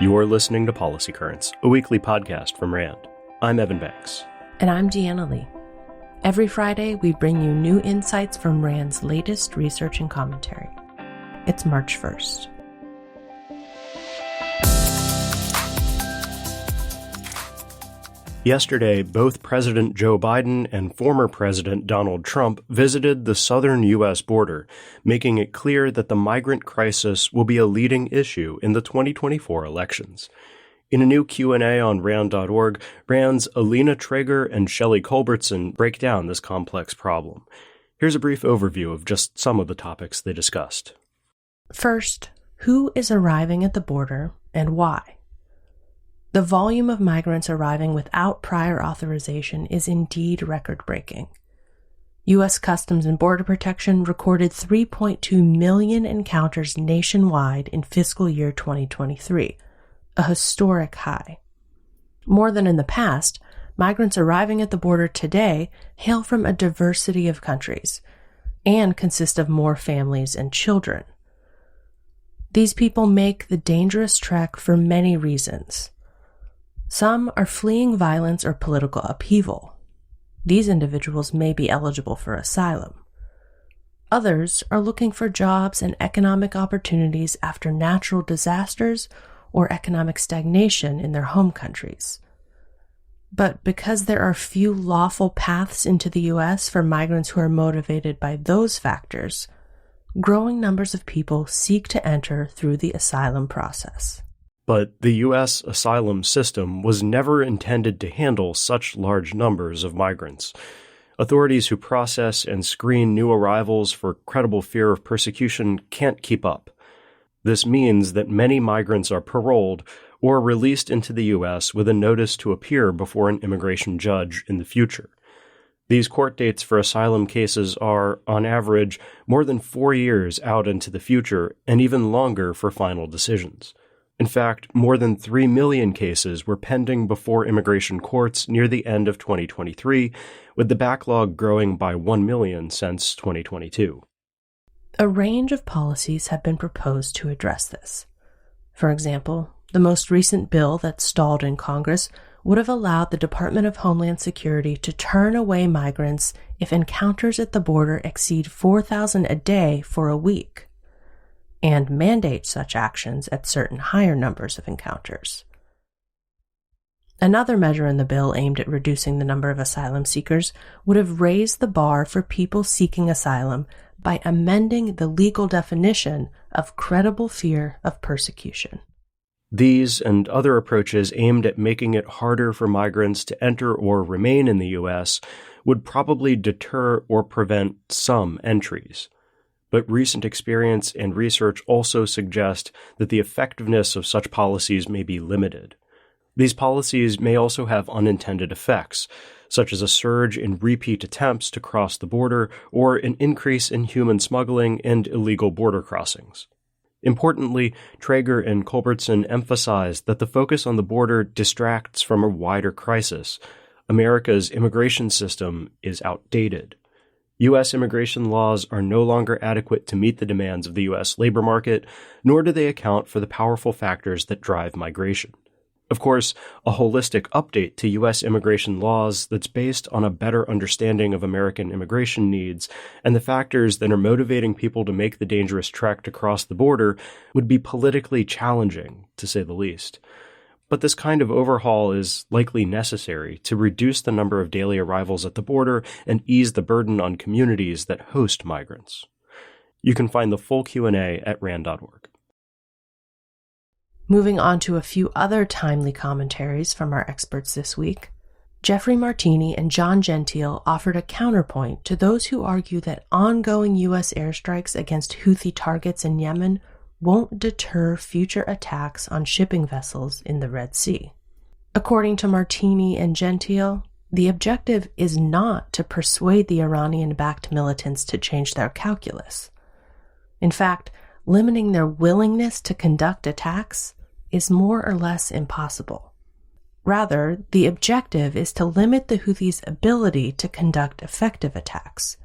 You're listening to Policy Currents, a weekly podcast from RAND. I'm Evan Banks. And I'm Deanna Lee. Every Friday, we bring you new insights from RAND's latest research and commentary. It's March 1st. Yesterday, both President Joe Biden and former President Donald Trump visited the southern U.S. border, making it clear that the migrant crisis will be a leading issue in the 2024 elections. In a new Q&A on RAND.org, RAND's Alina Traeger and Shelley Culbertson break down this complex problem. Here's a brief overview of just some of the topics they discussed. First, who is arriving at the border and why? The volume of migrants arriving without prior authorization is indeed record-breaking. U.S. Customs and Border Protection recorded 3.2 million encounters nationwide in fiscal year 2023, a historic high. More than in the past, migrants arriving at the border today hail from a diversity of countries and consist of more families and children. These people make the dangerous trek for many reasons. Some are fleeing violence or political upheaval. These individuals may be eligible for asylum. Others are looking for jobs and economic opportunities after natural disasters or economic stagnation in their home countries. But because there are few lawful paths into the U.S. for migrants who are motivated by those factors, growing numbers of people seek to enter through the asylum process. But the U.S. asylum system was never intended to handle such large numbers of migrants. Authorities who process and screen new arrivals for credible fear of persecution can't keep up. This means that many migrants are paroled or released into the U.S. with a notice to appear before an immigration judge in the future. These court dates for asylum cases are, on average, more than 4 years out into the future and even longer for final decisions. In fact, more than 3 million cases were pending before immigration courts near the end of 2023, with the backlog growing by 1 million since 2022. A range of policies have been proposed to address this. For example, the most recent bill that stalled in Congress would have allowed the Department of Homeland Security to turn away migrants if encounters at the border exceed 4,000 a day for a week, and mandate such actions at certain higher numbers of encounters. Another measure in the bill aimed at reducing the number of asylum seekers would have raised the bar for people seeking asylum by amending the legal definition of credible fear of persecution. These and other approaches aimed at making it harder for migrants to enter or remain in the U.S. would probably deter or prevent some entries. But recent experience and research also suggest that the effectiveness of such policies may be limited. These policies may also have unintended effects, such as a surge in repeat attempts to cross the border or an increase in human smuggling and illegal border crossings. Importantly, Traeger and Culbertson emphasized that the focus on the border distracts from a wider crisis. America's immigration system is outdated. U.S. immigration laws are no longer adequate to meet the demands of the U.S. labor market, nor do they account for the powerful factors that drive migration. Of course, a holistic update to U.S. immigration laws that's based on a better understanding of American immigration needs and the factors that are motivating people to make the dangerous trek to cross the border would be politically challenging, to say the least. But this kind of overhaul is likely necessary to reduce the number of daily arrivals at the border and ease the burden on communities that host migrants. You can find the full Q&A at RAND.org. Moving on to a few other timely commentaries from our experts this week, Jeffrey Martini and John Gentile offered a counterpoint to those who argue that ongoing U.S. airstrikes against Houthi targets in Yemen won't deter future attacks on shipping vessels in the Red Sea. According to Martini and Gentile, the objective is not to persuade the Iranian-backed militants to change their calculus. In fact, limiting their willingness to conduct attacks is more or less impossible. Rather, the objective is to limit the Houthis' ability to conduct effective attacks.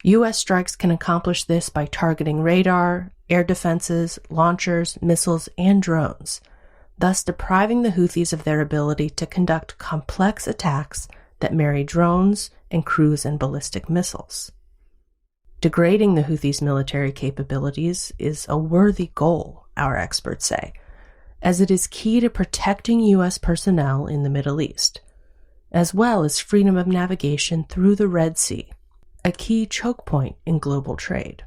U.S. strikes can accomplish this by targeting radar, air defenses, launchers, missiles, and drones, thus depriving the Houthis of their ability to conduct complex attacks that marry drones and cruise and ballistic missiles. Degrading the Houthis' military capabilities is a worthy goal, our experts say, as it is key to protecting U.S. personnel in the Middle East, as well as freedom of navigation through the Red Sea, a key choke point in global trade.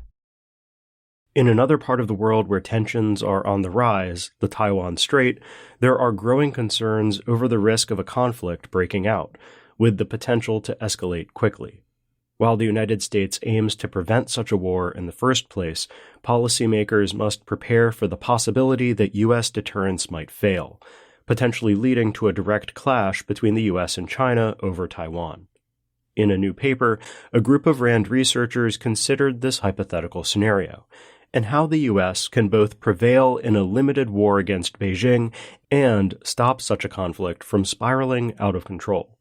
In another part of the world where tensions are on the rise, the Taiwan Strait, there are growing concerns over the risk of a conflict breaking out, with the potential to escalate quickly. While the United States aims to prevent such a war in the first place, policymakers must prepare for the possibility that U.S. deterrence might fail, potentially leading to a direct clash between the U.S. and China over Taiwan. In a new paper, a group of RAND researchers considered this hypothetical scenario, and how the U.S. can both prevail in a limited war against Beijing and stop such a conflict from spiraling out of control.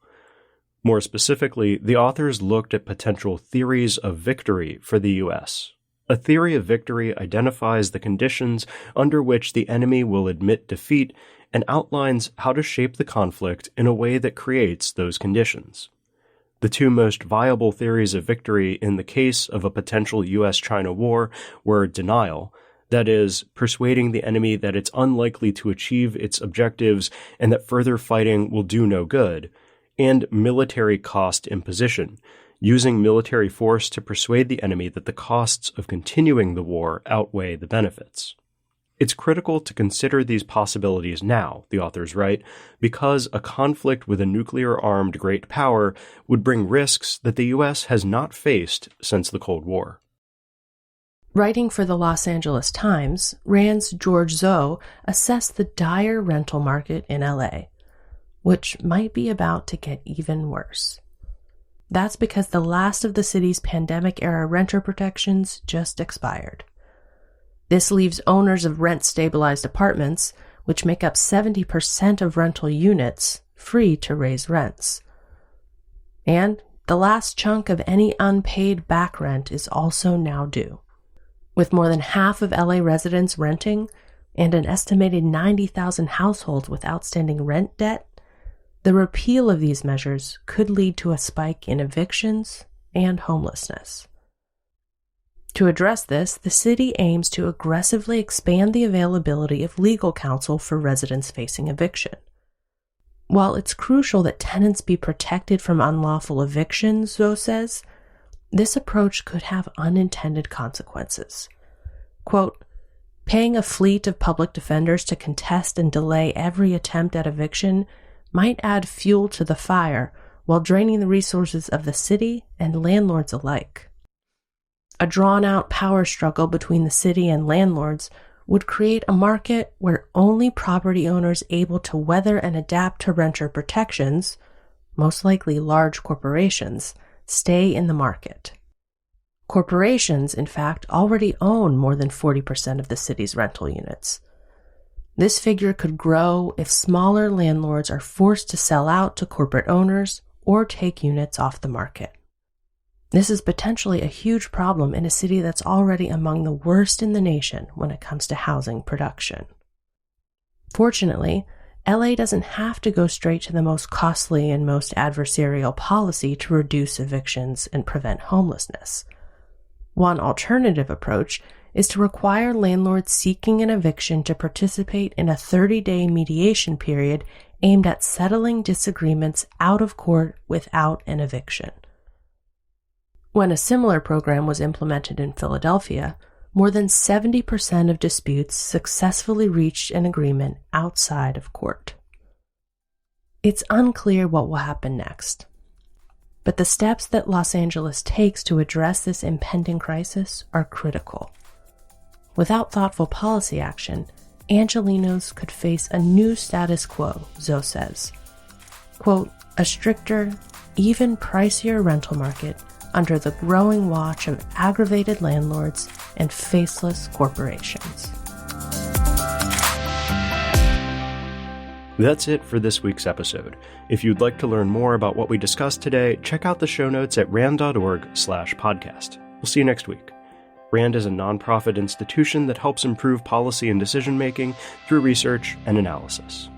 More specifically, the authors looked at potential theories of victory for the U.S. A theory of victory identifies the conditions under which the enemy will admit defeat and outlines how to shape the conflict in a way that creates those conditions. The two most viable theories of victory in the case of a potential U.S.-China war were denial, that is, persuading the enemy that it's unlikely to achieve its objectives and that further fighting will do no good, and military cost imposition, using military force to persuade the enemy that the costs of continuing the war outweigh the benefits. It's critical to consider these possibilities now, the authors write, because a conflict with a nuclear-armed great power would bring risks that the U.S. has not faced since the Cold War. Writing for the Los Angeles Times, RAND's George Zhou assessed the dire rental market in L.A., which might be about to get even worse. That's because the last of the city's pandemic-era renter protections just expired. This leaves owners of rent-stabilized apartments, which make up 70% of rental units, free to raise rents. And the last chunk of any unpaid back rent is also now due. With more than half of LA residents renting and an estimated 90,000 households with outstanding rent debt, the repeal of these measures could lead to a spike in evictions and homelessness. To address this, the city aims to aggressively expand the availability of legal counsel for residents facing eviction. While it's crucial that tenants be protected from unlawful evictions, Zhou says, this approach could have unintended consequences. Quote, paying a fleet of public defenders to contest and delay every attempt at eviction might add fuel to the fire while draining the resources of the city and landlords alike. A drawn-out power struggle between the city and landlords would create a market where only property owners able to weather and adapt to renter protections, most likely large corporations, stay in the market. Corporations, in fact, already own more than 40% of the city's rental units. This figure could grow if smaller landlords are forced to sell out to corporate owners or take units off the market. This is potentially a huge problem in a city that's already among the worst in the nation when it comes to housing production. Fortunately, LA doesn't have to go straight to the most costly and most adversarial policy to reduce evictions and prevent homelessness. One alternative approach is to require landlords seeking an eviction to participate in a 30-day mediation period aimed at settling disagreements out of court without an eviction. When a similar program was implemented in Philadelphia, more than 70% of disputes successfully reached an agreement outside of court. It's unclear what will happen next, but the steps that Los Angeles takes to address this impending crisis are critical. Without thoughtful policy action, Angelenos could face a new status quo, Zhou says. Quote, a stricter, even pricier rental market under the growing watch of aggravated landlords and faceless corporations. That's it for this week's episode. If you'd like to learn more about what we discussed today, check out the show notes at rand.org/podcast. We'll see you next week. RAND is a nonprofit institution that helps improve policy and decision-making through research and analysis.